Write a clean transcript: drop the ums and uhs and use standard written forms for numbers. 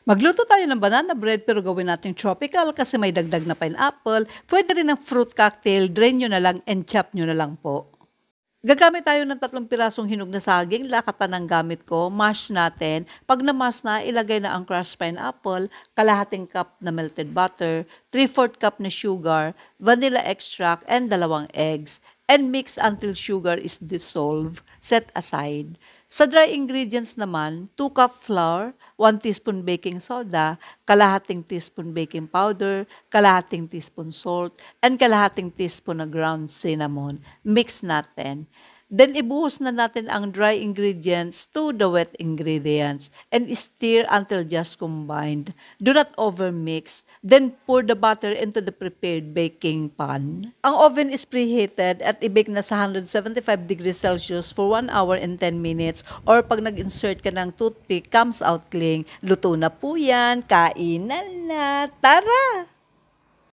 Magluto tayo ng banana bread pero gawin natin tropical kasi may dagdag na pineapple. Pwede rin ng fruit cocktail, drain nyo na lang and chop nyo na lang po. Gagamit tayo ng 3 pirasong hinog na saging, lakatan ng gamit ko, mash natin. Pag na-mash na, ilagay na ang crushed pineapple, kalahating cup na melted butter, 3/4 cup na sugar, vanilla extract, and 2 eggs. And mix until sugar is dissolved. Set aside. Sa dry ingredients naman, 2 cup flour, 1 teaspoon baking soda, kalahating teaspoon baking powder, kalahating teaspoon salt, and kalahating teaspoon na ground cinnamon. Mix natin. Then ibuhos na natin ang dry ingredients to the wet ingredients and stir until just combined. Do not overmix. Then pour the butter into the prepared baking pan. Ang oven is preheated at i-bake na sa 175 degrees Celsius for 1 hour and 10 minutes or pag nag-insert ka ng toothpick, comes out clean. Luto na po yan. Kainan na. Tara!